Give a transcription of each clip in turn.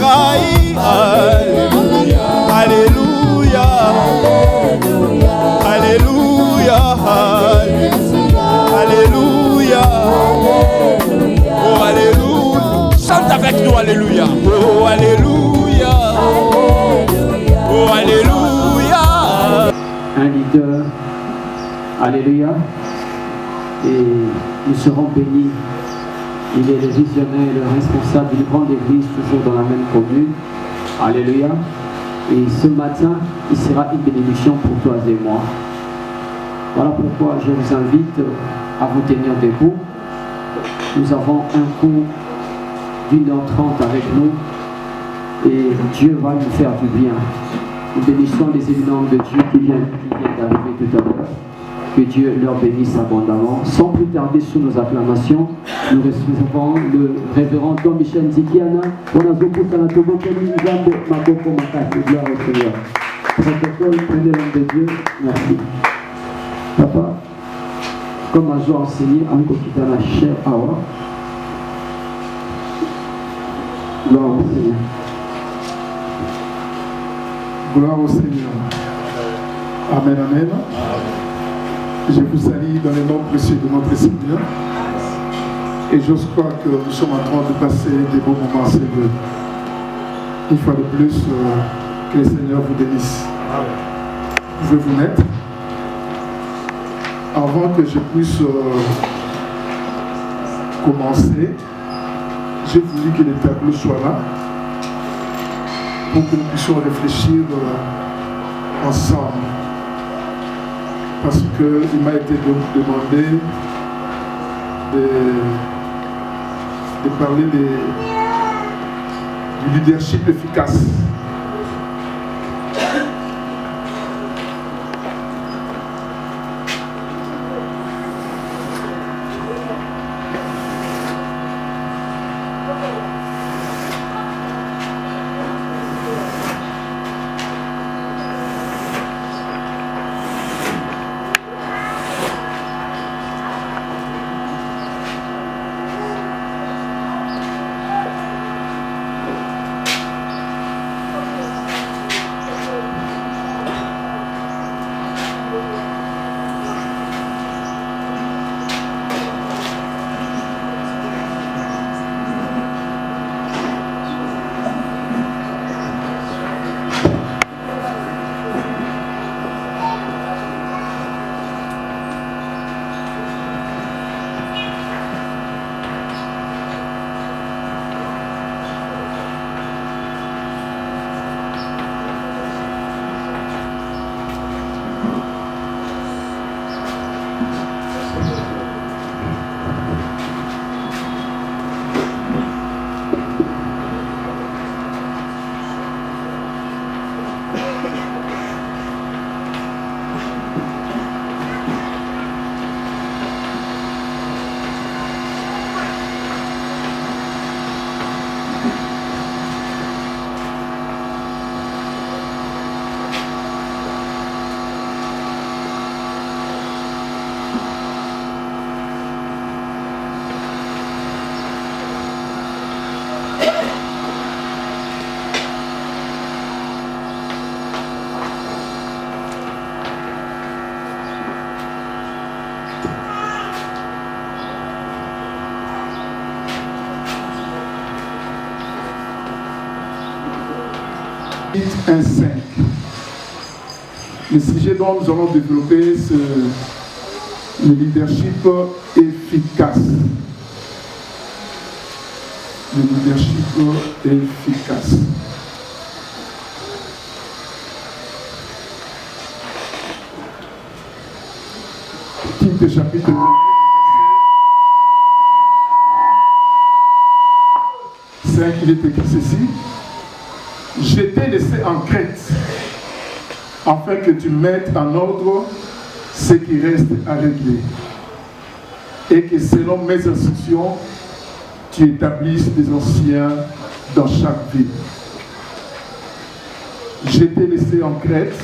ngai. Alléluia, Alléluia, Alléluia, Alléluia, oh Alléluia. Chante avec nous, Alléluia. Oh Alléluia, oh Alléluia. Un leader, Alléluia, et nous serons bénis. Il est le visionnaire, le responsable d'une grande église, toujours dans la même commune. Alléluia. Et ce matin, il sera une bénédiction pour toi et moi. Voilà pourquoi je vous invite à vous tenir debout. Nous avons un cours d'1h30 avec nous et Dieu va nous faire du bien. Nous bénissons les éminents de Dieu qui viennent d'arriver tout à l'heure. Que Dieu leur bénisse abondamment. Sans plus tarder sur nos acclamations, nous recevons le révérend Don Michel Zikiana. Gloire au Seigneur. Protocole, prenez l'homme de Dieu. Merci. Papa, comme je dois enseigner, en quittant la chair Awa. Gloire au Seigneur. Gloire au Seigneur. Amen, amen. Je vous salue dans le nom précieux de notre Seigneur. Et j'ose croire que nous sommes en train de passer des beaux moments, Seigneur. Une fois de plus, que le Seigneur vous bénisse. Vous pouvez vous mettre. Avant que je puisse commencer, j'ai voulu que les tableaux soient là pour que nous puissions réfléchir ensemble. Parce qu'il m'a été demandé de parler du leadership efficace. Un 5. Le sujet dont nous allons développer, c'est le leadership efficace. Le leadership efficace. Tite chapitre 5, il est écrit ceci. Je t'ai laissé en Crète, afin que tu mettes en ordre ce qui reste à régler, et que selon mes instructions, tu établisses des anciens dans chaque ville. Je t'ai laissé en Crète,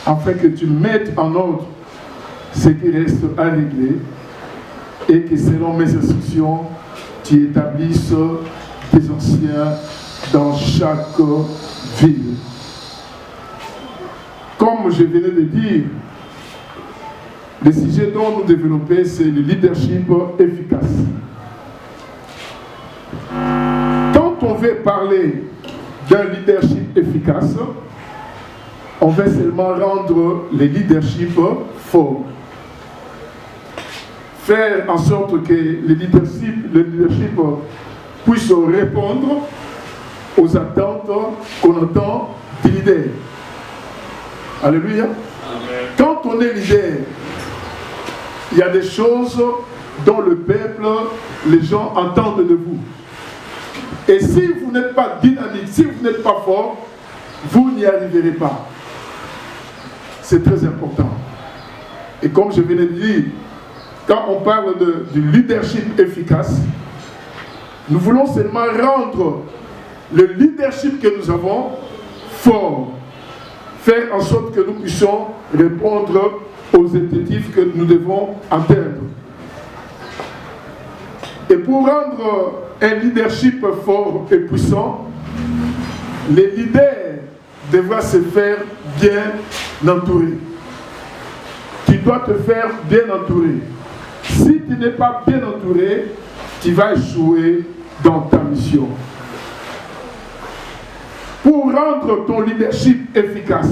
afin que tu mettes en ordre ce qui reste à régler, et que selon mes instructions, tu établisses des anciens dans chaque ville. Comme je venais de dire, le sujet dont nous développons, c'est le leadership efficace. Quand on veut parler d'un leadership efficace, on veut seulement rendre le leadership fort. Faire en sorte que le leadership puisse répondre aux attentes qu'on entend du leader. Alléluia. Amen. Quand on est leader, il y a des choses dont le peuple, les gens entendent de vous. Et si vous n'êtes pas dynamique, si vous n'êtes pas fort, vous n'y arriverez pas. C'est très important. Et comme je venais de dire, quand on parle du leadership efficace, nous voulons seulement rendre le leadership que nous avons fort. Faire en sorte que nous puissions répondre aux objectifs que nous devons atteindre. Et pour rendre un leadership fort et puissant, les leaders devront se faire bien entourer. Tu dois te faire bien entourer. Si tu n'es pas bien entouré, tu vas échouer dans ta mission. Pour rendre ton leadership efficace,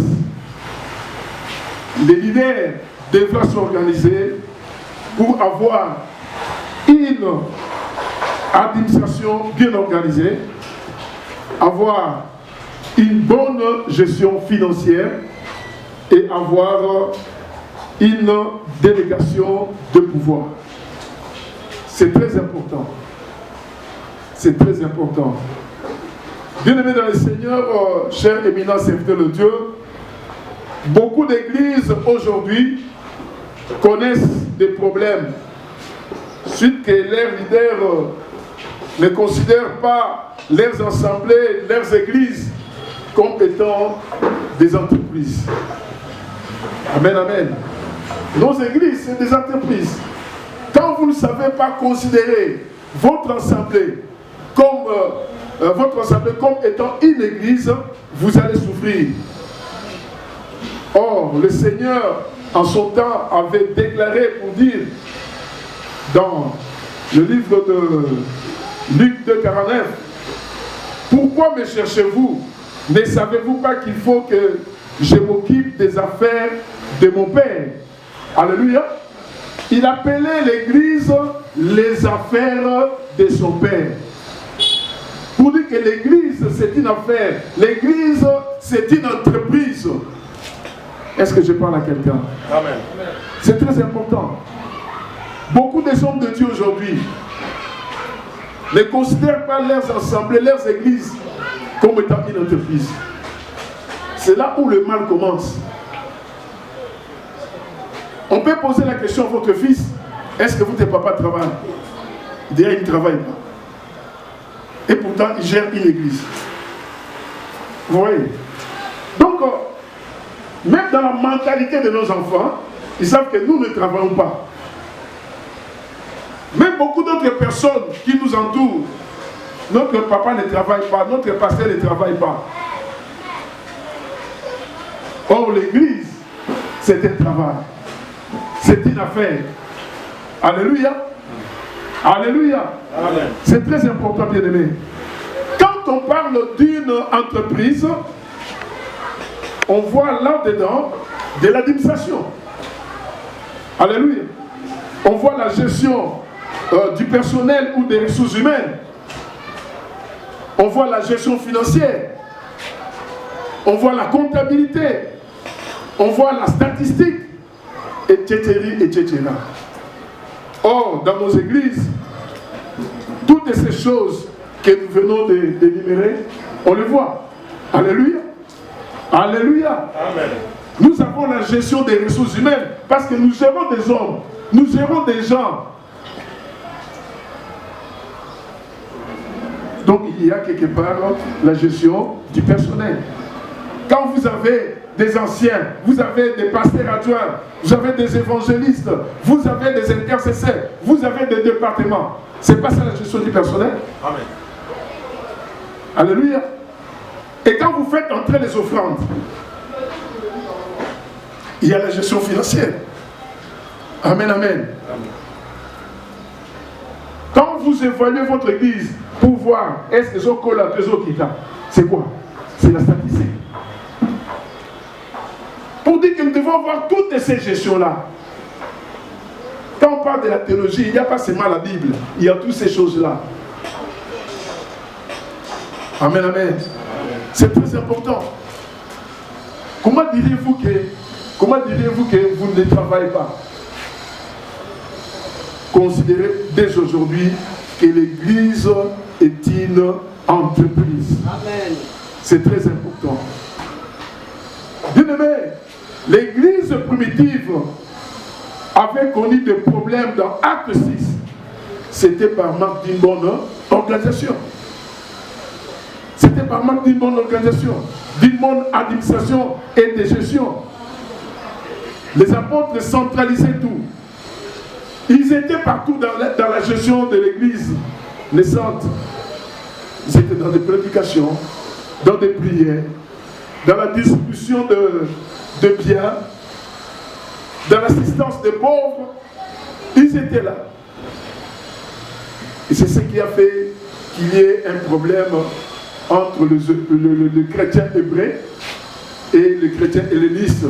les leaders devront s'organiser pour avoir une administration bien organisée, avoir une bonne gestion financière et avoir une délégation de pouvoir. C'est très important. C'est très important. Bien-aimés dans le Seigneur, chers éminents serviteurs de Dieu, beaucoup d'églises aujourd'hui connaissent des problèmes suite que leurs leaders ne considèrent pas leurs assemblées, leurs églises comme étant des entreprises. Amen, amen. Nos églises, c'est des entreprises. Quand vous ne savez pas considérer votre assemblée comme étant une église, vous allez souffrir. Or, le Seigneur, en son temps, avait déclaré pour dire dans le livre de Luc 2,49, « Pourquoi me cherchez-vous? Ne savez-vous pas qu'il faut que je m'occupe des affaires de mon Père ?» Alléluia. Il appelait l'église les affaires de son Père. Pour dire que l'église, c'est une affaire. L'église, c'est une entreprise. Est-ce que je parle à quelqu'un? Amen. C'est très important. Beaucoup des hommes de Dieu aujourd'hui ne considèrent pas leurs assemblées, leurs églises comme étant une entreprise. C'est là où le mal commence. On peut poser la question à votre fils, est-ce que votre papa travaille? Il dirait qu'il ne travaille pas. Et pourtant, il gère une église. Vous voyez? Donc, même dans la mentalité de nos enfants, ils savent que nous ne travaillons pas. Même beaucoup d'autres personnes qui nous entourent, notre papa ne travaille pas, notre pasteur ne travaille pas. Or, l'église, c'est un travail. C'est une affaire. Alléluia. Alléluia. C'est très important, bien-aimé. Quand on parle d'une entreprise, on voit là-dedans de l'administration. Alléluia. On voit la gestion du personnel ou des ressources humaines. On voit la gestion financière. On voit la comptabilité. On voit la statistique, etc., etc. Or, dans nos églises, toutes ces choses que nous venons d'énumérer, on les voit. Alléluia. Alléluia. Amen. Nous avons la gestion des ressources humaines parce que nous gérons des hommes, nous gérons des gens. Donc il y a quelque part la gestion du personnel. Quand vous avez des anciens, vous avez des pasteurs adjoints, vous avez des évangélistes, vous avez des intercesseurs, vous avez des départements. C'est pas ça la gestion du personnel? Amen. Alléluia. vous faites entrer les offrandes, il y a la gestion financière. Amen, amen. Quand vous évaluez votre église pour voir est-ce que ont collé à trésor qui c'est quoi? C'est la statistique. Pour dire que nous devons voir toutes ces gestions-là. Quand on parle de la théologie, il n'y a pas seulement la Bible, il y a toutes ces choses-là. Amen, amen. C'est très important. Comment diriez-vous que vous ne travaillez pas? Considérez dès aujourd'hui que l'Église est une entreprise. Amen. C'est très important. Bien-aimés, l'Église primitive avait connu des problèmes dans Acte 6. C'était par manque d'une bonne organisation. C'était par manque d'une bonne organisation, d'une bonne administration et de gestion. Les apôtres centralisaient tout. Ils étaient partout dans la gestion de l'église naissante. Ils étaient dans des prédications, dans des prières, dans la distribution de biens, dans l'assistance des pauvres. Ils étaient là. Et c'est ce qui a fait qu'il y ait un problème entre le chrétien hébreu et le chrétien helléniste.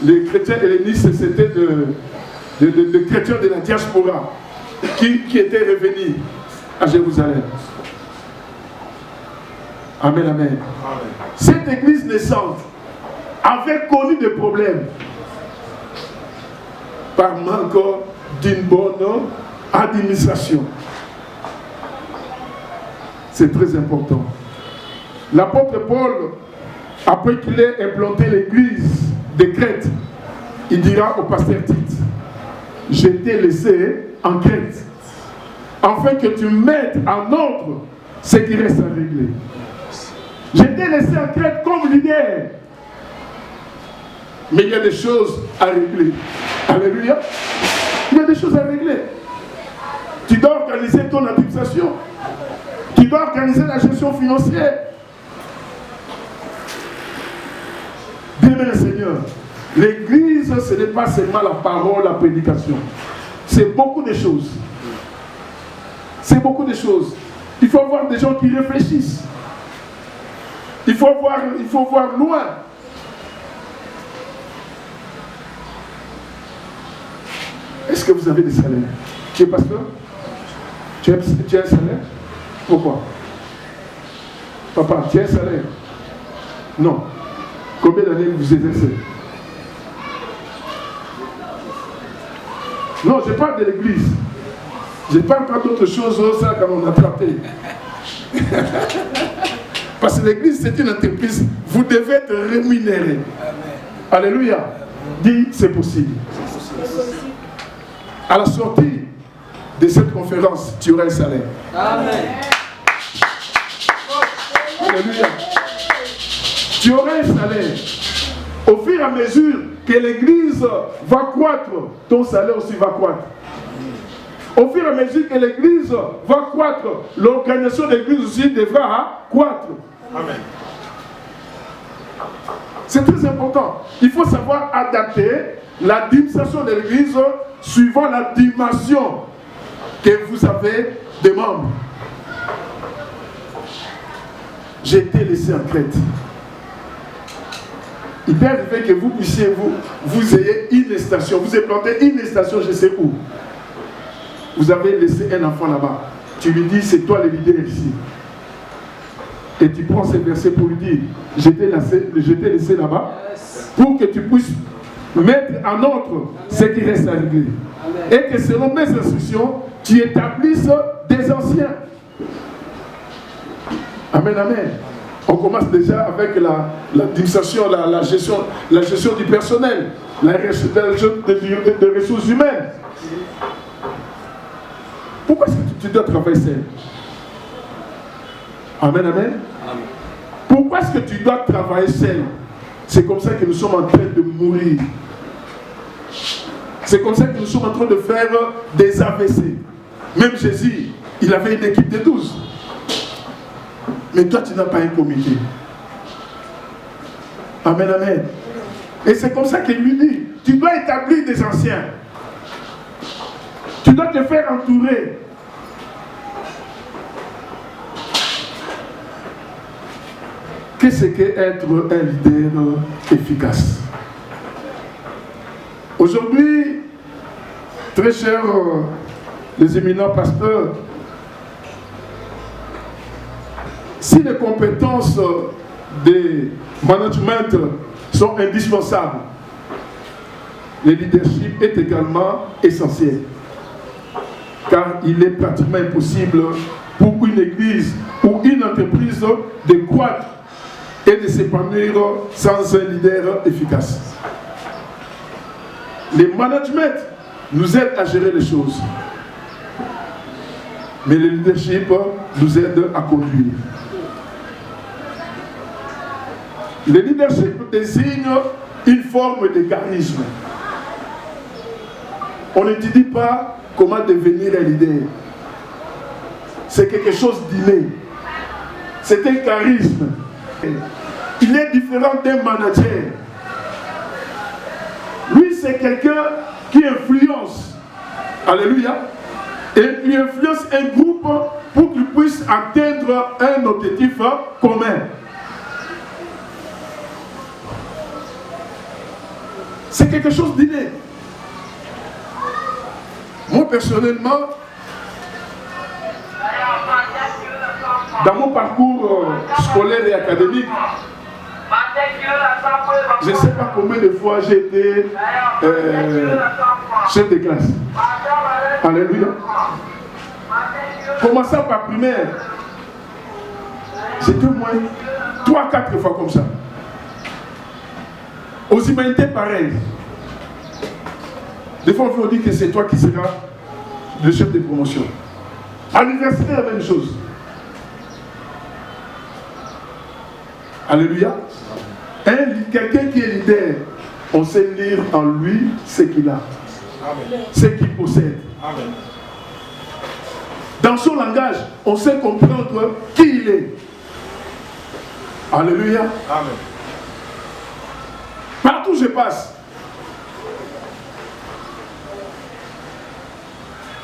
Les chrétiens hellénistes, c'était de chrétiens de la diaspora qui étaient revenus à Jérusalem. Amen, amen. Amen. Cette église naissante avait connu des problèmes par manque d'une bonne administration. C'est très important. L'apôtre Paul, après qu'il ait implanté l'église de Crète, il dira au pasteur Tite: je t'ai laissé en Crète, afin que tu mettes en ordre ce qui reste à régler. Je t'ai laissé en Crète comme leader. Mais il y a des choses à régler. Alléluia. Il y a des choses à régler. Tu dois organiser ton administration. Tu dois organiser la gestion financière. Bien-aimé le Seigneur, l'église, ce n'est pas seulement la parole, la prédication. C'est beaucoup de choses. C'est beaucoup de choses. Il faut avoir des gens qui réfléchissent. Il faut voir loin. Est-ce que vous avez des salaires? Tu es pasteur? Tu as un salaire? Pourquoi? Papa, tu as un salaire? Non. Combien d'années vous exercez? Non, je parle de l'église. Je ne parle pas d'autre chose, ça quand on a traité. Parce que l'église, c'est une entreprise. Vous devez être rémunéré. Alléluia. Dis, c'est possible. À la sortie de cette conférence, tu auras un salaire. Amen. Alléluia. Tu auras un salaire. Au fur et à mesure que l'église va croître, ton salaire aussi va croître. Au fur et à mesure que l'église va croître, l'organisation de l'église aussi devra croître. Amen. C'est très important. Il faut savoir adapter l'administration de l'église suivant la dimension que vous avez des membres. J'ai été laissé en Crète. Il peut arriver que vous puissiez, vous ayez une station, vous avez planté une station, je sais où. Vous avez laissé un enfant là-bas. Tu lui dis, c'est toi le leader ici. Et tu prends ces versets pour lui dire, je t'ai laissé là-bas, pour que tu puisses mettre en ordre ce qui reste à régler. Et que selon mes instructions, tu établisses des anciens. Amen, amen. On commence déjà avec l'administration, la gestion du personnel, la gestion des ressources humaines. Pourquoi est-ce que tu dois travailler seul? Amen, amen. Amen. Pourquoi est-ce que tu dois travailler seul? C'est comme ça que nous sommes en train de mourir. C'est comme ça que nous sommes en train de faire des AVC. Même Jésus, il avait une équipe de 12. Mais toi, tu n'as pas un comité. Amen, amen. Et c'est comme ça qu'il lui dit, tu dois établir des anciens. Tu dois te faire entourer. Qu'est-ce qu'être un leader efficace? Aujourd'hui, très chers les éminents pasteurs, si les compétences de management sont indispensables, le leadership est également essentiel. Car il est pratiquement impossible pour une église ou une entreprise de croître et de s'épanouir sans un leader efficace. Le management nous aide à gérer les choses, mais le leadership nous aide à conduire. Le leadership désigne une forme de charisme. On n'étudie pas comment devenir un leader. C'est quelque chose d'inné. C'est un charisme. Il est différent d'un manager. Lui, c'est quelqu'un qui influence. Alléluia. Et il influence un groupe pour qu'il puisse atteindre un objectif commun. C'est quelque chose d'inné. Moi, personnellement, dans mon parcours scolaire et académique, je ne sais pas combien de fois j'ai été chef de classe. Alléluia. Commençant par primaire, j'étais au moins 3-4 fois comme ça. Aux humanités, pareil. Des fois, on dit que c'est toi qui seras le chef de promotion. À l'université, la même chose. Alléluia. Quelqu'un qui est leader, on sait lire en lui ce qu'il a, ce qu'il possède. Amen. Dans son langage, on sait comprendre qui il est. Alléluia. Amen. Partout où je passe,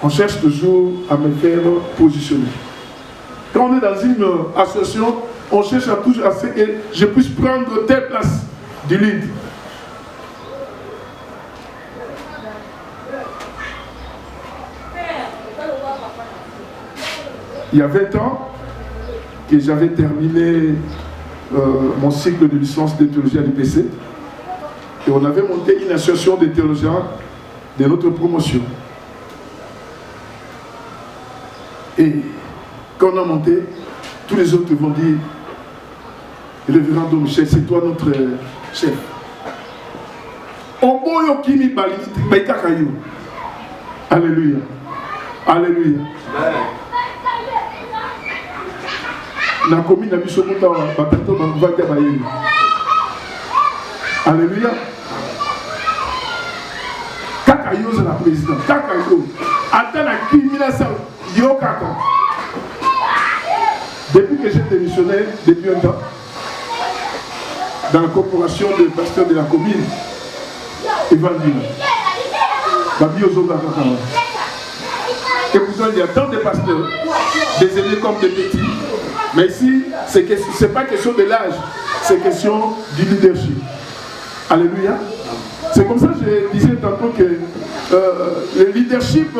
on cherche toujours à me faire positionner. Quand on est dans une association, on cherche toujours à ce que je puisse prendre telle place du lead. Il y a 20 ans que j'avais terminé mon cycle de licence de théologie à l'IPC. Et on avait monté une association de théologiens de notre promotion. Et quand on a monté, tous les autres vont dire, le révérend Don Michel, c'est toi notre chef. Alléluia. Alléluia. Alléluia. Kakayo c'est la présidente. Kakayo. Attends la kimina ça. Yo kaka. Depuis que j'ai démissionné, depuis un temps, dans la corporation de pasteurs de la commune, Evangile. Et pourtant, il y a tant de pasteurs, des aînés comme des petits. Mais ici, ce n'est pas question de l'âge, c'est question du leadership. Alléluia. C'est comme ça que je disais tantôt que le leadership,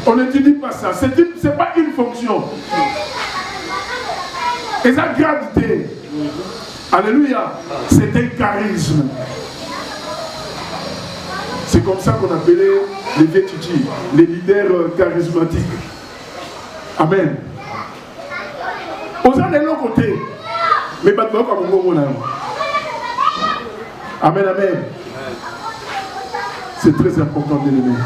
on n'étudie pas ça. Ce n'est pas une fonction. Et sa gravité, alléluia, c'est un charisme. C'est comme ça qu'on appelait les VTG, les leaders charismatiques. Amen. Aux uns de l'autre côté, mais pas de comme mon âme. Amen, amen. C'est très important de l'aimer.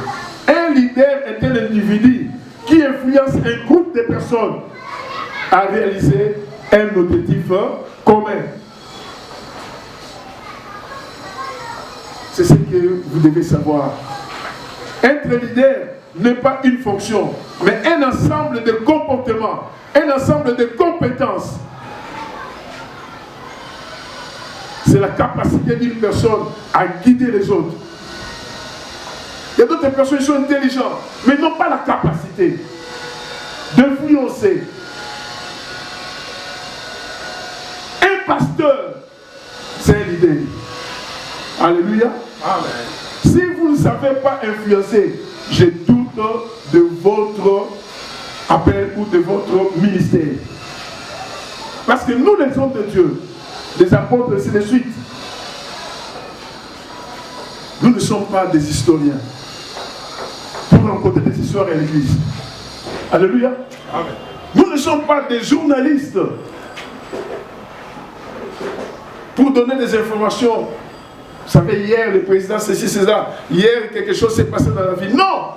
Un leader est un individu qui influence un groupe de personnes à réaliser un objectif commun. C'est ce que vous devez savoir. Être leader n'est pas une fonction, mais un ensemble de comportements, un ensemble de compétences. c'est la capacité d'une personne à guider les autres. Il y a d'autres personnes qui sont intelligentes, mais n'ont pas la capacité d'influencer. Un pasteur, c'est un leader. Alléluia. Amen. Si vous ne savez pas influencer, je doute de votre appel ou de votre ministère. Parce que nous, les hommes de Dieu, les apôtres, c'est de suite. Nous ne sommes pas des historiens pour rencontrer des histoires à l'église. Alléluia. Amen. Nous ne sommes pas des journalistes pour donner des informations. Vous savez, hier, le président ceci, c'est ça. Hier, quelque chose s'est passé dans la vie. Non!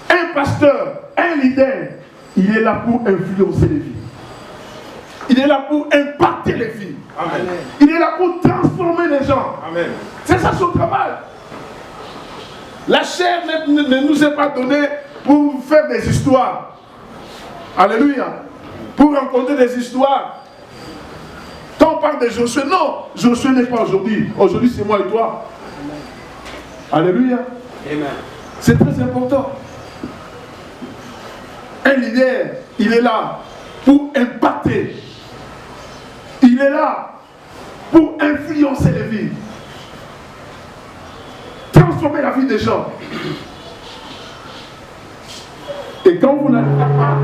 Un pasteur, un leader, il est là pour influencer les vies. Il est là pour impacter les vies. Amen. Il est là pour transformer les gens. Amen. C'est ça son travail. La chair ne nous est pas donnée pour faire des histoires. Alléluia. Pour rencontrer des histoires. Quand on parle de Josué, non, Josué n'est pas aujourd'hui. Aujourd'hui, c'est moi et toi. Alléluia. Amen. C'est très important. Un leader, il est là pour impacter. Il est là pour influencer les vies. Transformer la vie des gens. Et quand vous n'arrivez pas,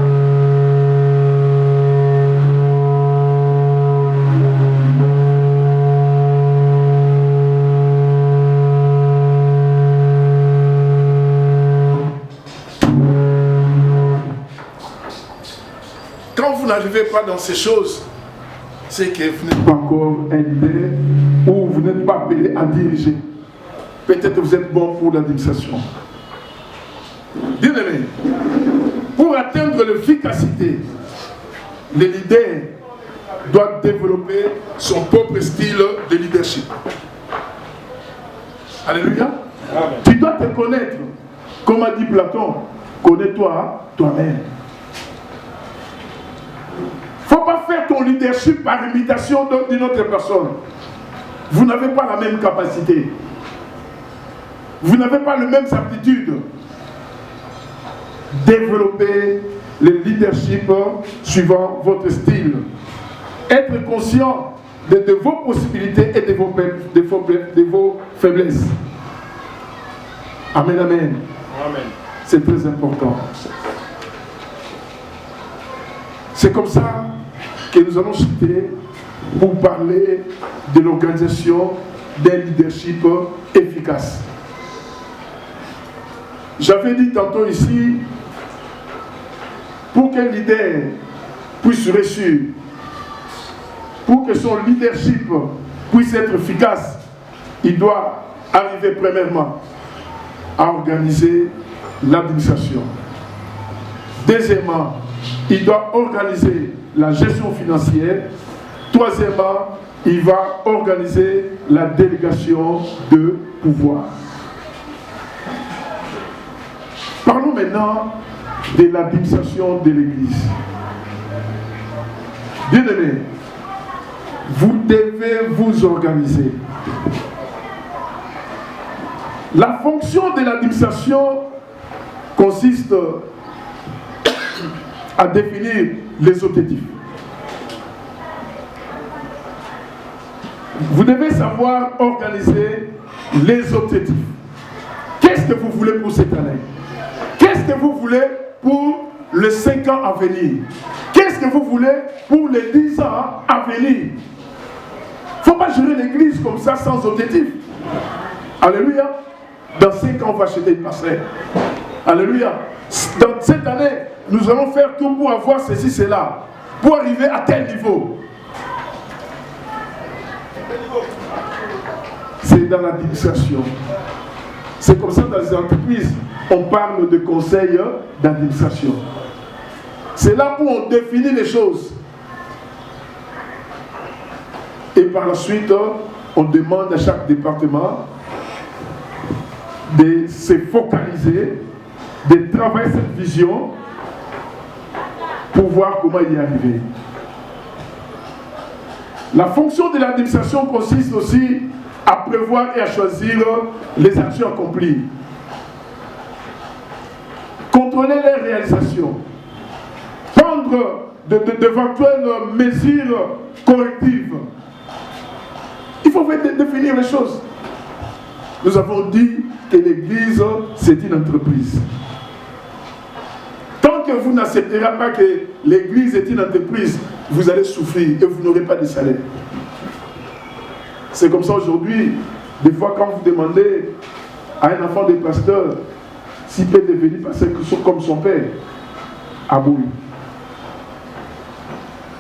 quand vous n'arrivez pas dans ces choses, c'est que vous n'êtes pas encore un leader ou vous n'êtes pas appelé à diriger. Peut-être que vous êtes bon pour l'administration. Bien-aimé, pour atteindre l'efficacité, le leader doit développer son propre style de leadership. Alléluia. Amen. Tu dois te connaître. Comme a dit Platon, connais-toi toi-même. Il ne faut pas faire ton leadership par imitation d'une autre personne. Vous n'avez pas la même capacité. Vous n'avez pas les mêmes aptitudes. Développez le leadership suivant votre style. Être conscient de vos possibilités et de vos faiblesses. Amen, amen. Amen. C'est très important. C'est comme ça que nous allons citer pour parler de l'organisation d'un leadership efficace. J'avais dit tantôt ici, pour qu'un leader puisse réussir, pour que son leadership puisse être efficace, il doit arriver premièrement à organiser l'administration. Deuxièmement, il doit organiser la gestion financière. Troisièmement, il va organiser la délégation de pouvoir. Parlons maintenant de l'administration de l'Église. Bien-aimés, vous devez vous organiser. La fonction de l'administration consiste à définir les objectifs. Vous devez savoir organiser les objectifs. Qu'est-ce que vous voulez pour cette année? Qu'est-ce que vous voulez pour les 5 ans à venir? Qu'est-ce que vous voulez pour les 10 ans à venir? Il ne faut pas gérer l'église comme ça sans objectif. Alléluia. Dans 5 ans, on va acheter une passerelle. Alléluia. Dans cette année, nous allons faire tout pour avoir ceci, cela. Pour arriver à tel niveau. C'est dans l'administration. C'est comme ça dans les entreprises. On parle de conseil d'administration. C'est là où on définit les choses. Et par la suite, on demande à chaque département de se focaliser, de travailler cette vision pour voir comment y arriver. La fonction de l'administration consiste aussi à prévoir et à choisir les actions accomplies. Contrôler les réalisations. Prendre d'éventuelles mesures correctives. Il faut définir les choses. Nous avons dit que l'Église, c'est une entreprise. Tant que vous n'accepterez pas que l'Église est une entreprise, vous allez souffrir et vous n'aurez pas de salaire. C'est comme ça aujourd'hui, des fois quand vous demandez à un enfant de pasteur s'il peut devenir pasteur comme son père, Aboui.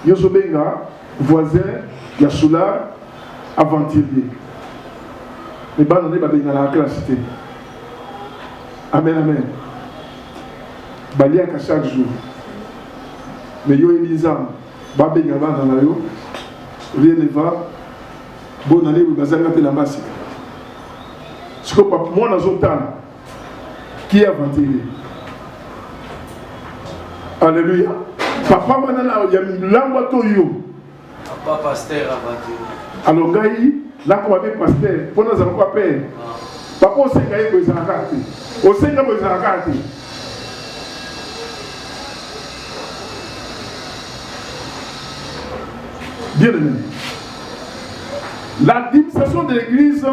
Yosobenga, voisin, Yasoula, aventurier. Les bandes on est dans la classe. Amen, amen. Baliaka chaque jour. Mais yo Elisa, Babenga dans la yo, rien ne va. Bonne année, vous avez la masse. Ce que moi, dans un temps, qui est aventurier? Alléluia. Papa, il y a une langue. Papa, pasteur, aventurier. Alors, Gaï, là, qu'on avait pasteur, pour nous avoir quoi faire? Papa, on s'est gagné pour les arcates. On s'est gagné pour les arcates. Bien aimé. L'administration de l'Église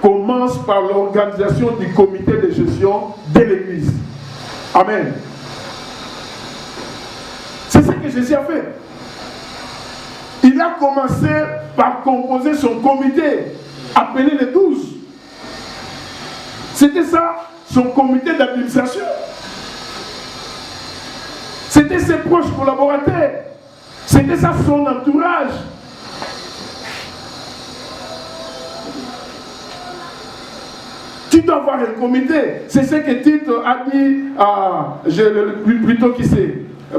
commence par l'organisation du comité de gestion de l'Église. Amen. C'est ce que Jésus a fait. Il a commencé par composer son comité, appelé les 12. C'était ça, son comité d'administration. C'était ses proches collaborateurs. C'était ça, son entourage. Tu dois avoir un comité. C'est ce que Tite a dit plutôt qui c'est.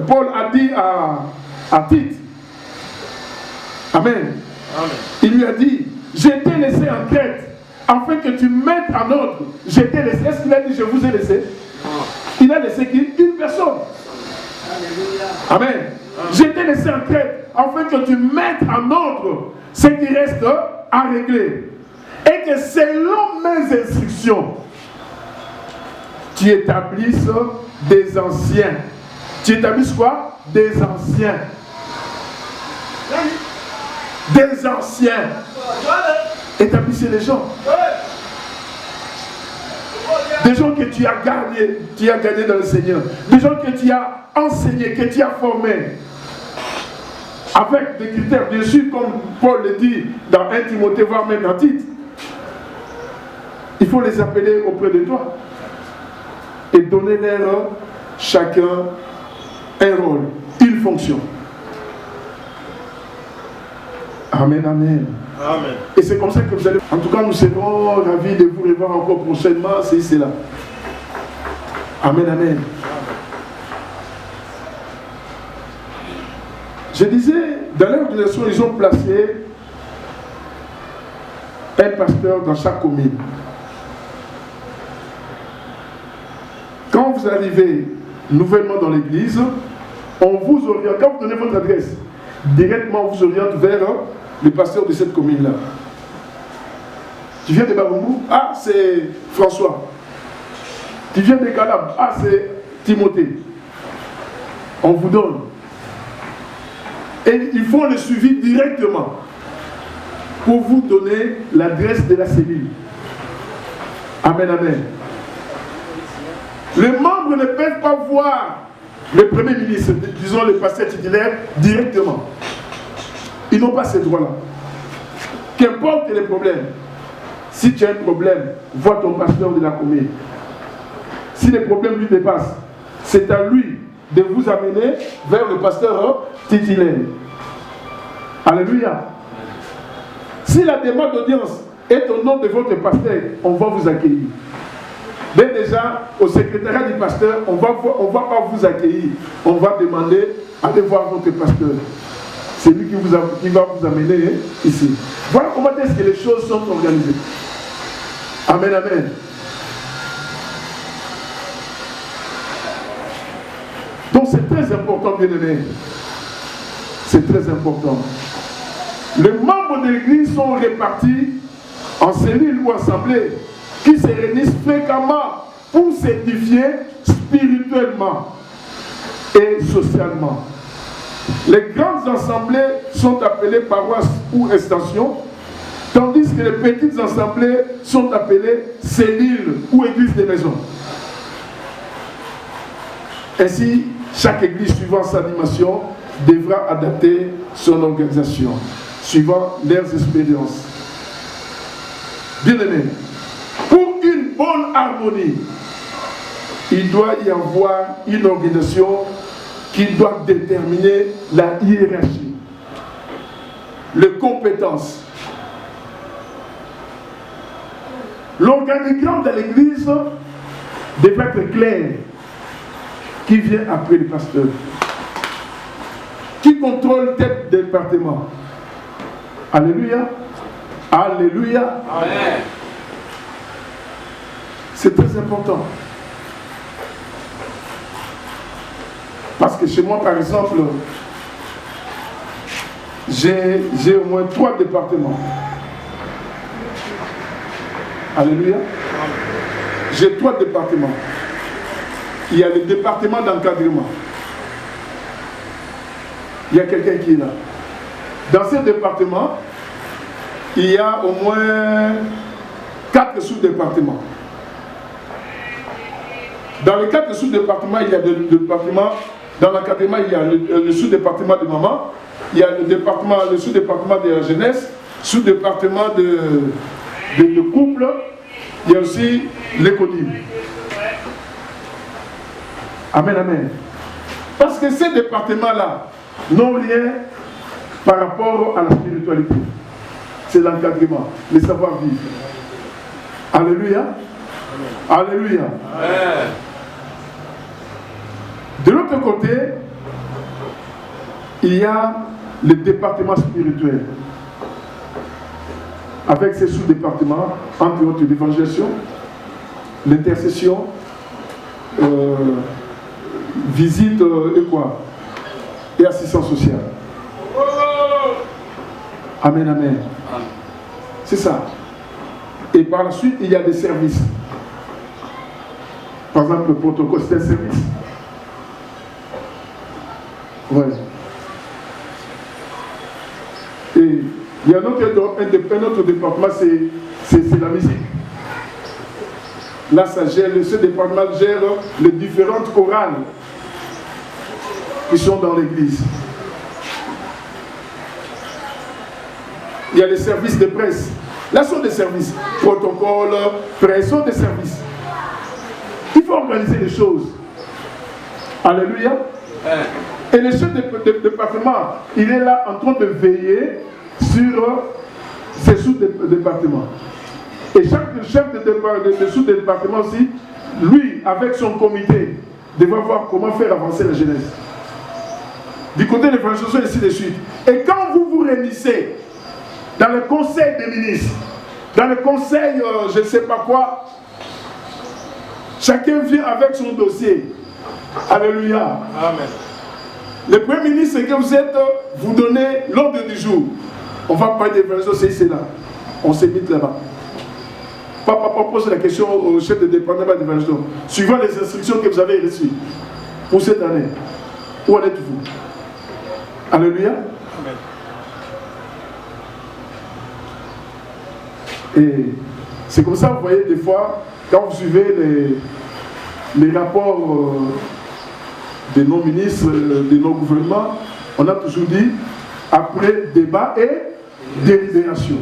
Paul a dit à Tite. Amen. Amen. Il lui a dit, je t'ai laissé en Crète, afin que tu mettes en ordre. Je t'ai laissé. Est-ce qu'il a dit je vous ai laissé? Il a laissé une personne. Alléluia. Amen. Amen. Je t'ai laissé en Crète, afin que tu mettes en ordre ce qui reste à régler. Et que selon mes instructions, tu établisses des anciens. Tu établisses quoi? Des anciens. Des anciens. Établissez les gens. Des gens que tu as gardés dans le Seigneur. Des gens que tu as enseignés, que tu as formés. Avec des critères, bien sûr, comme Paul le dit dans 1 Timothée, voire même dans Tite. Il faut les appeler auprès de toi. Et donner leur chacun un rôle, une fonction. Amen, amen. Amen. Et c'est comme ça que vous allez... En tout cas, nous serons ravis de vous revoir encore prochainement, c'est là. Amen, amen. Je disais, dans l'organisation, ils ont placé un pasteur dans chaque commune. Quand vous arrivez nouvellement dans l'église, on vous oriente, quand vous donnez votre adresse, directement on vous oriente vers le pasteur de cette commune-là. Tu viens de Baroumou? Ah, c'est François. Tu viens de Calab? Ah, c'est Timothée. On vous donne. Et ils font le suivi directement pour vous donner l'adresse de la cellule. Amen, amen. Les membres ne peuvent pas voir le Premier ministre, disons le pasteur titulaire, directement. Ils n'ont pas ces droits-là. Qu'importe les problèmes, si tu as un problème, vois ton pasteur de la commune. Si les problèmes lui dépassent, c'est à lui de vous amener vers le pasteur titulaire. Alléluia. Si la demande d'audience est au nom de votre pasteur, on va vous accueillir. Mais déjà, au secrétariat du pasteur, on va pas vous accueillir. On va demander à aller voir votre pasteur. C'est lui qui va vous amener ici. Voilà comment est-ce que les choses sont organisées. Amen, amen. Donc c'est très important, bien aimé. C'est très important. Les membres de l'église sont répartis en cellules ou assemblées qui se réunissent fréquemment pour s'édifier spirituellement et socialement. Les grandes assemblées sont appelées paroisses ou extensions, tandis que les petites assemblées sont appelées cellules ou églises de maison. Ainsi, chaque église, suivant sa animation, devra adapter son organisation, suivant leurs expériences. Bien-aimés, pour une bonne harmonie, il doit y avoir une organisation qui doit déterminer la hiérarchie, les compétences. L'organigramme de l'église devrait être clair. Qui vient après le pasteur? Qui contrôle tel département? Alléluia. Alléluia. Amen. C'est très important. Parce que chez moi, par exemple, j'ai au moins 3 départements. Alléluia. J'ai 3 départements. Il y a le département d'encadrement. Il y a quelqu'un qui est là. Dans ce département, il y a au moins 4 sous-départements. Dans les 4 sous-départements, il y a des départements. Dans l'encadrement, il y a le sous-département de maman, il y a le sous-département de la jeunesse, sous-département de couple, il y a aussi l'économie. Amen, amen. Parce que ces départements-là n'ont rien par rapport à la spiritualité. C'est l'encadrement, le savoir-vivre. Alléluia. Alléluia. Amen. De l'autre côté, il y a le département spirituel. Avec ses sous-départements, entre autres l'évangélisation, l'intercession, visite et quoi? Et assistance sociale. Amen, amen. C'est ça. Et par la suite, il y a des services. Par exemple, le protocole, c'est un service. Ouais. Et il y a un autre département, c'est la musique. Là, ce département gère les différentes chorales qui sont dans l'église. Il y a les services de presse. Là, ce sont des services. Protocole, presse, sont des services. Il faut organiser les choses. Alléluia. Et le chef de département, il est là en train de veiller sur ses sous-départements. Et chaque chef de sous-département aussi, lui, avec son comité, devra voir comment faire avancer la jeunesse. Du côté de l'évangélisation, et ainsi de suite. Et quand vous vous réunissez dans le conseil des ministres, dans le conseil, je ne sais pas quoi, chacun vient avec son dossier. Alléluia. Amen. Le premier ministre, c'est que vous êtes, vous donnez l'ordre du jour. On va parler d'évangélisation, c'est là. On s'évite là-bas. Papa pose la question au chef de département d'évangélisation. Suivant les instructions que vous avez reçues pour cette année. Où en êtes-vous? Alléluia. Amen. Et c'est comme ça, vous voyez, des fois, quand vous suivez les rapports de nos ministres, de nos gouvernements, on a toujours dit, après débat et délibération.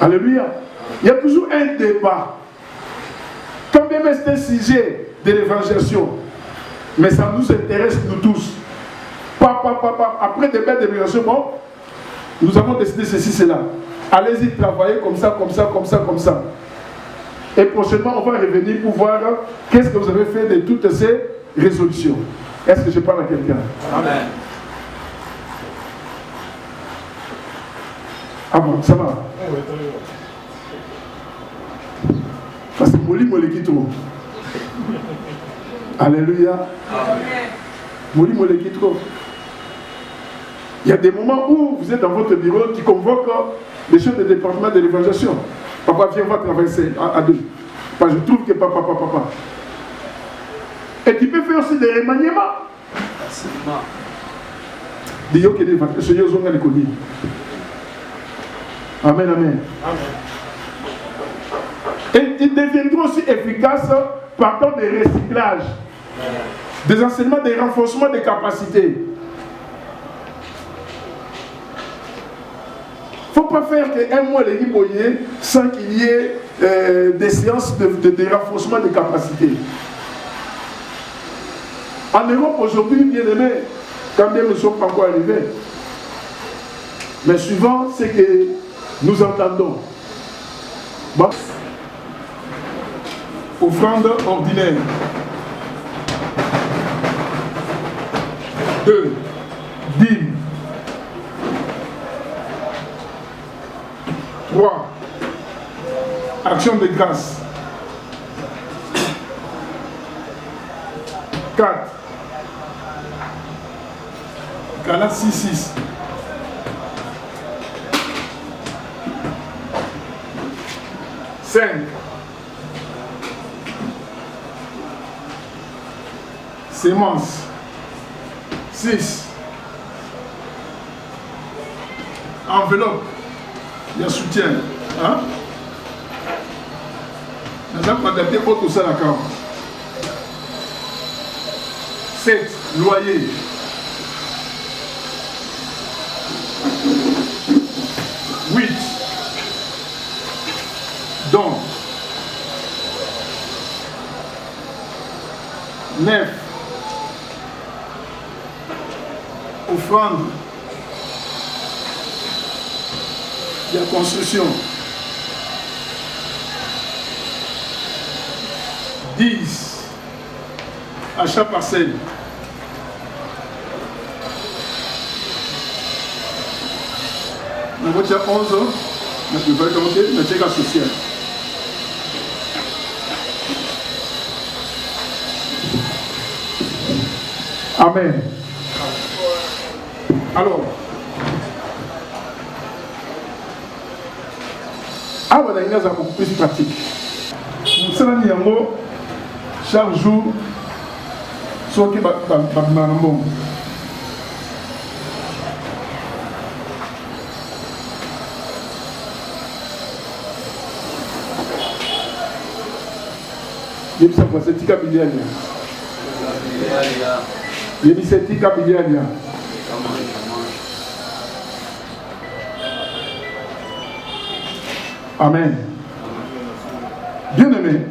Alléluia. Il y a toujours un débat. Quand même c'est un sujet de l'évangélisation, mais ça nous intéresse nous tous. Après débat et délibération, bon, nous avons décidé ceci, cela. Allez-y travailler comme ça, comme ça, comme ça, comme ça. Et prochainement, on va revenir pour voir qu'est-ce que vous avez fait de toutes ces résolutions. Est-ce que je parle à quelqu'un? Amen. Ah bon, ça va? Parce que Moli qui trouve. Alléluia. Moli qui trouve. Il y a des moments où vous êtes dans votre bureau, tu convoques les chefs de département de l'évaluation. Papa, viens, on va travailler à deux. Parce que je trouve que papa. Et tu peux faire aussi des remaniements. Amen, amen. Et ils deviendront aussi efficaces par temps de recyclage, des enseignements, des renforcements des capacités. Il ne faut pas faire qu'un mois les Liboyers sans qu'il y ait des séances de renforcement des capacités. En Europe aujourd'hui, bien aimé, quand bien nous ne sommes pas encore arrivés, mais suivant ce que nous entendons. Bon. Offrande ordinaire. 2. Dîme. 3. Action de grâce. 4. Galates 6. 5. Sémence. 6. Enveloppe. Il y a soutien. Hein? Nous avons adapté tout ça la carte. 7. Loyer. 8. Donc. 9. Offrande. Il y a construction. 10. Achat parcelle. 11. Je vais commenter le dégât social. Amen. Alors, on a une beaucoup plus pratique. Nous sommes chaque jour, ce qui va bon. Il y a cette tika biliania. Il y a cette tika biliania. Amen. Bien aimé.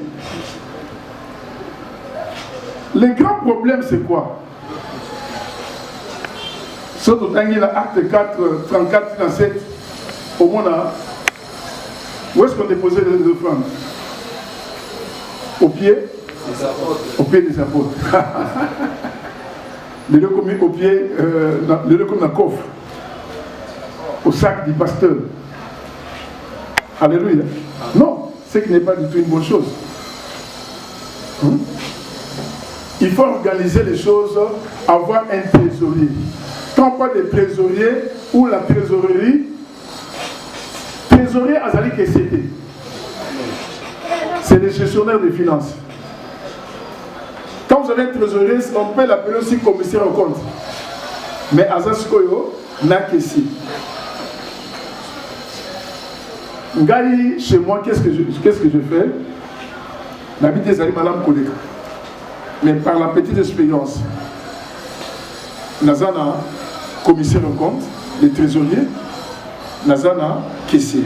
Le grand problème c'est quoi? Surtout dans l'acte 4, 34, 37, au monde, où est-ce qu'on déposait les offrandes? Au pied des apôtres. Au pied des apôtres. Les deux commis au pied, les deux comme dans le coffre. Au sac du pasteur. Alléluia. Non, ce qui n'est pas du tout une bonne chose. Il faut organiser les choses, avoir un trésorier. Quand on parle de trésorier ou la trésorerie, trésorier Azali Kessete. C'est le gestionnaire des finances. Quand vous avez un trésorier, on peut l'appeler aussi commissaire au compte. Mais Azaskoyo n'a qu'essi. Ngai, chez moi, qu'est-ce que je fais? N'habite des amis madame collègue. Mais par la petite expérience, Nazana, commissaire au compte, les trésoriers, Nazana, caissier.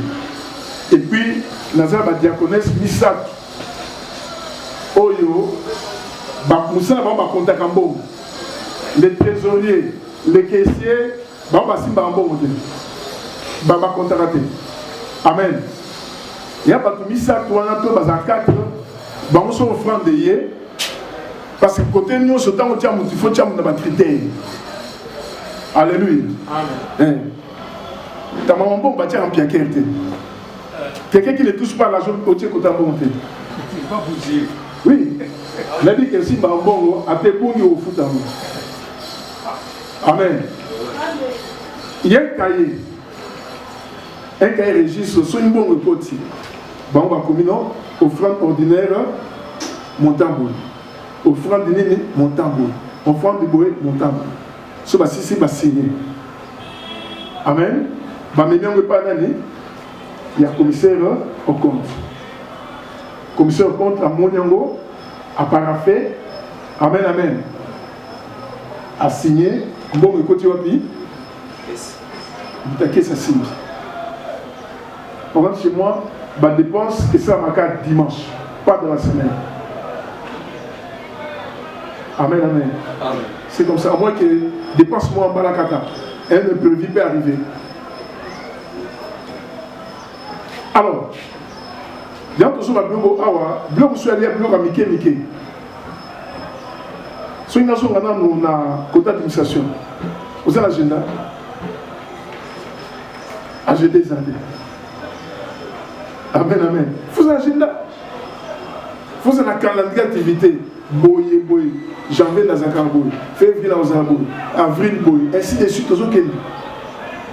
Et puis, Nazana, diaconesse, Missak. Oyo, Moussa, contact en bon. Les trésoriers, les caissiers, Simba en bon. Baba contact. Amen. Il y a pas de Missak, toi, on a 4. On se offrande de parce que côté nous, ce temps où il faut que tu aies critère. Alléluia. Amen. Ta maman bon bâtir en pied. Quelqu'un qui ne touche pas l'argent côté côté bon. Il ne pas bouger. Oui. Il a dit que si bon, à tes bons au foot. Amen. Il y a un cahier registre sur une bonne côté. Bon, on va communiquer offrande ordinaire, montant boule. Offrande de nini, montant boule. Offrande de boue, montant boule. Ce que c'est signé. Amen. Il y a commissaire au compte. Commissaire au compte à Monyango, à paraffé. Amen, amen. A signé. Bon, écoutez, vous avez ça signe. Par exemple, chez moi, ma dépense, et ça ma carte dimanche, pas de la semaine. Amen, amen. Amen. C'est comme ça, à moins que dépense-moi en balakata. Elle ne peut pas arriver. Alors, il y a toujours un bureau, bureau sur allé à bureau à Mickey. Sur une nation, on a un quota d'administration. Vous avez l'agenda. Agenda des années. Amen, amen. Vous avez l'agenda. Vous avez un calendrier d'activité. Boye, janvier dans un carboy, février dans un boy, avril boy, ainsi de suite.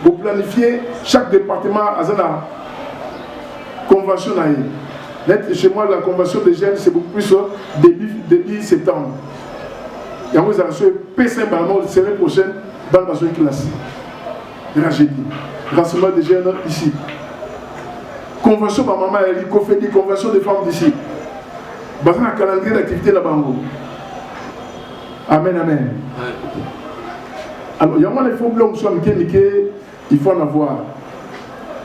Vous planifiez chaque département à la convention. Chez moi, la convention des jeunes, c'est beaucoup plus début septembre. Et vous avez un P5 la semaine prochaine dans la classe. Jeudi. Rassemblement des jeunes ici. Convention par maman, elle dit convention des femmes d'ici. Basé dans le calendrier d'activité là-bas. Amen, amen. Alors, il y a moins de fonds blancs sur il faut en avoir.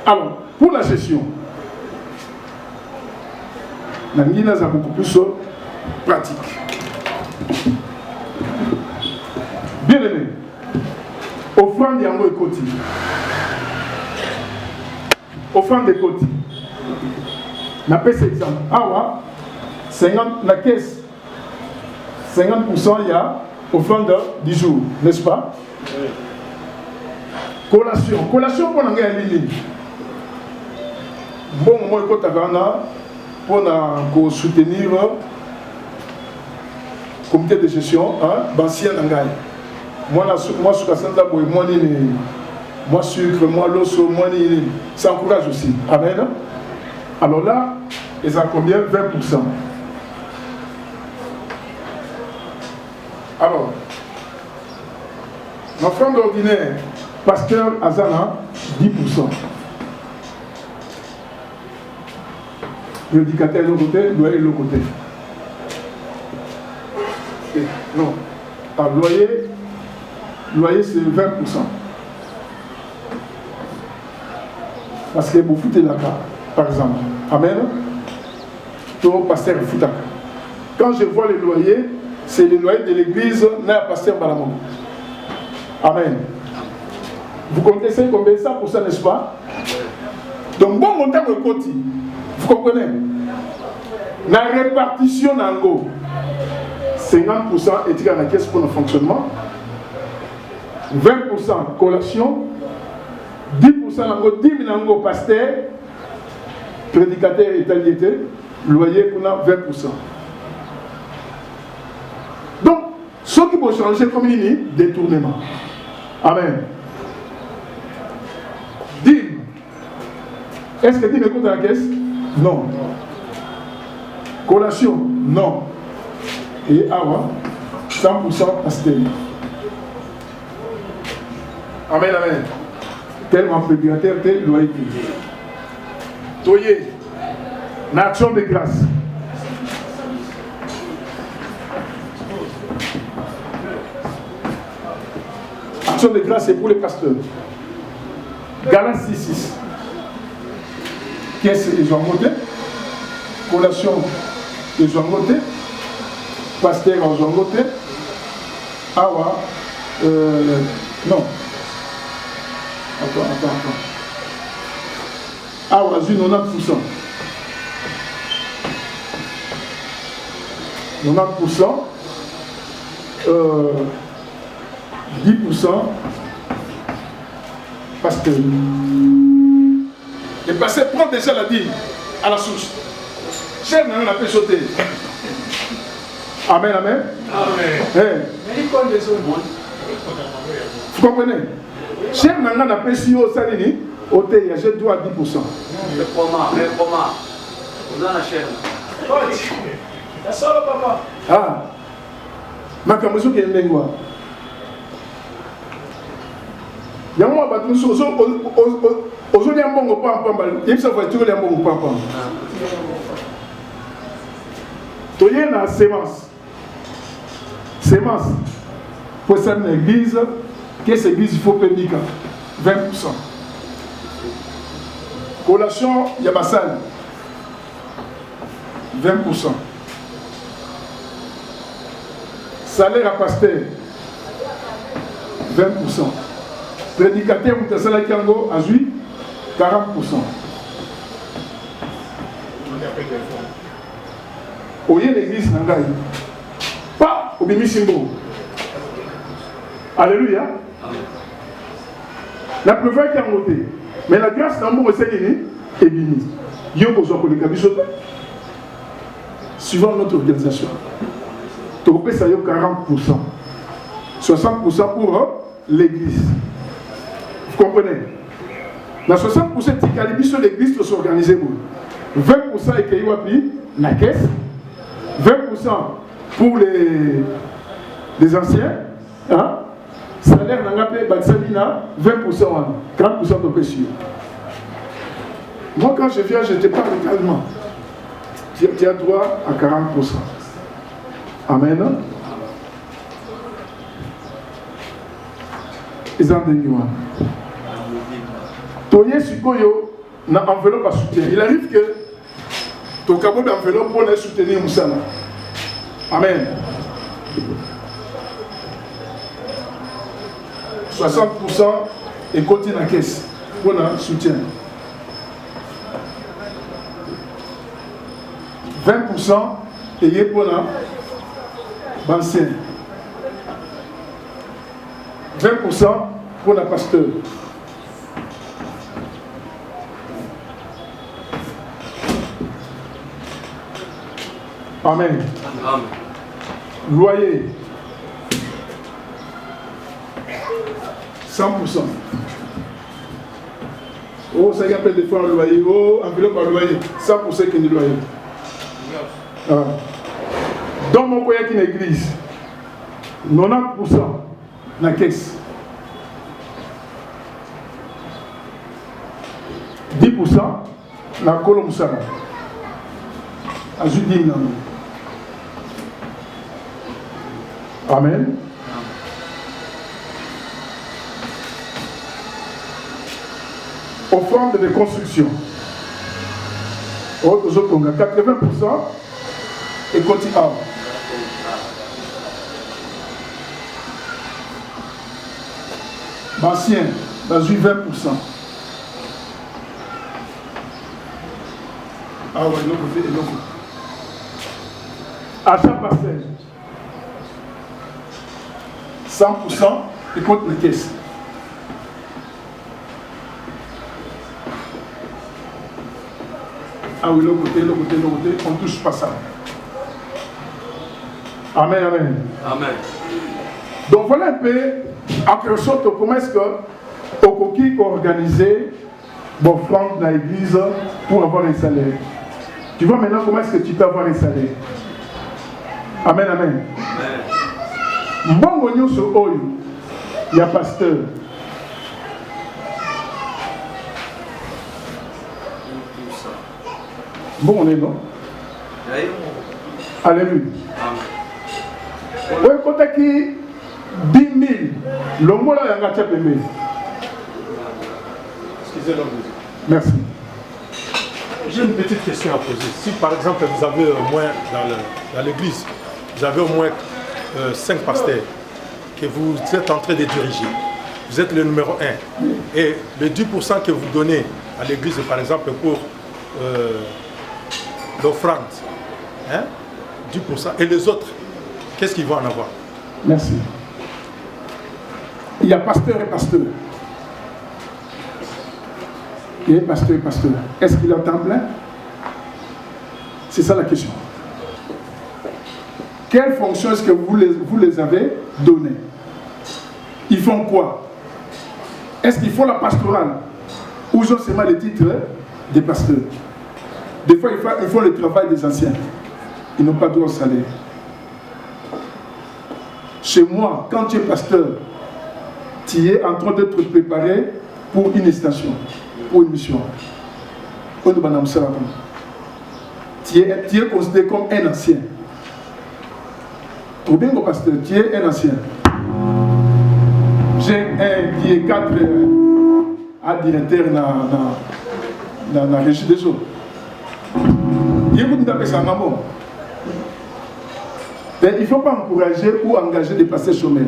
Alors, pour la gestion, la Nina a beaucoup plus pratique. Bien aimé, offrande yango et côté. Offrande et côté. Na paix cet exemple. Awa, 50 la caisse. 50% il y a offrande du jour, n'est-ce pas? Oui. Collation pour la guerre ligne. Bon, moi, pour soutenir le comité de gestion, Bansien Nangaï. Moi, je suis moi, sucre, moi, l'os, moi, ça encourage aussi. Amen. Alors là, ils ont combien? 20%. Alors, l'offrande ordinaire, pasteur Azana, 10%. Prédicateur de l'autre côté, loyer de l'autre côté. Non. Alors, loyer c'est 20%. Parce que vous foutez la carte, par exemple. Amen. Tout pasteur fout la carte. Quand je vois les loyers, c'est le loyer de l'église, n'a pasteur Balamon. Amen. Vous connaissez combien ça pour ça, n'est-ce pas? Donc, bon montant de côté. Vous comprenez? La répartition en go, 50% est dans la caisse pour le fonctionnement, 20% collation, 10% en go, 10 000 en go pasteur, prédicateur et italiété, loyer pour 20%. Donc, ce qui peut changer comme il dit, détournement. Amen. Dîme. Est-ce que dîme écoute dans la caisse? Non. Collation? Non. Et awa, 100% pasteur. Amen, amen. Tellement prédicateur, tel loyer. Toyer. Nation de grâce. Action de grâce, c'est pour les pasteurs. Galates 6:6. Qu'est-ce qu'ils ont monté? Collation, ils ont monté. Pasteur, ils ont monté. Awa, non. Attends. Awa, 90%. 90%. 10% parce que le passé prend déjà la dîme à la source. Cher n'a pas sauté. Amen, amen. Amen. Hey. Vous comprenez? Cher Nanga n'a pas si au salini, au thé, j'ai droit à 10%. Le comment. On a la chaîne. Ah, ma camoufle qui est lingua. Il y a un moment où aujourd'hui, un bon pas en pambal. Il y a une voiture, un bon pas en pambal. Tu y a une sémence. Sémence. Pour cette église, qu'est-ce église il faut payer 20%. Collation, il y a ma salle. 20%. Salaire à pasteur. 20%. Prédicateur, Moutasala Kiango, à 40%. Oye l'église Nangaï. Pas au Bimi Simbo. Alléluia. La preuve est qu'il y a un côté. Mais la grâce d'un mot est Bimi. Yoko Zoko de Kabisote. Suivant notre organisation. Tu peux ça 40%. 60% pour l'église. Vous comprenez? Dans 60% de l'église, l'église doit s'organiser. 20% est Kayiwapi, la caisse. 20% pour les anciens. Hein? Salaire dans la paix, 20%, 40% de précieux. Moi, quand je viens, je te parle calmement. Tu as droit à 40%. Amen. Ils ont des nuances. Toye Sukoyo n'a enveloppe à soutenir. Il arrive que ton cabot d'enveloppe pour les soutenir Moussala. Amen. 60% et continue la caisse pour le soutien. 20% payé pour la l'ancien. 20% pour la pasteur. Amen. Amen. Loyer. 100%. Oh, ça y appelle des fois un loyer. Oh, enveloppe à loyer. 100% qui est loyer. Ah. Dans mon coin, qui est une église, 90% la caisse. 10% la colombe sana. Azudine. Amen. Offrande de construction. Autres autres, on a 80% et continue. Bastien, dans 20%. Ah ouais, non, vous faites, non. Achat parcelle. 100% et compte les caisses. Ah oui, l'autre côté, on ne touche pas ça. Amen, amen. Amen. Donc voilà un peu, en quelque sorte, comment est-ce que au coquille organiser bon franc dans l'église pour avoir un salaire. Tu vois maintenant comment est-ce que tu peux avoir un salaire. Amen, amen. Bon oignon sur oil, il y a pasteur. Bon, on est non? Alléluia. Oui, quand tu 10 000, le mot là, il y a un gâteau payé. Excusez-moi. Merci. J'ai une petite question à poser. Si par exemple vous avez au moins dans l'église, vous avez au moins 5 pasteurs que vous êtes en train de diriger, vous êtes le numéro 1, et le 10% que vous donnez à l'église par exemple pour l'offrande, hein, 10%, et les autres, qu'est-ce qu'ils vont en avoir? Merci. Il y a pasteur et pasteur. Il y a pasteur et pasteur. Est-ce qu'il est en temps plein? C'est ça la question. Quelle fonction est-ce que vous les avez données? Ils font quoi? Est-ce qu'ils font la pastorale ou ils ont seulement les titres des pasteurs? Des fois, ils font le travail des anciens. Ils n'ont pas droit au salaire. Chez moi, quand tu es pasteur, tu es en train d'être préparé pour une station, pour une mission. Tu es considéré comme un ancien. Au bien, pasteur, tu es un ancien. J'ai un qui est 4 à directeur dans la régie des eaux. Il ne faut pas encourager ou engager des pasteurs chômeurs.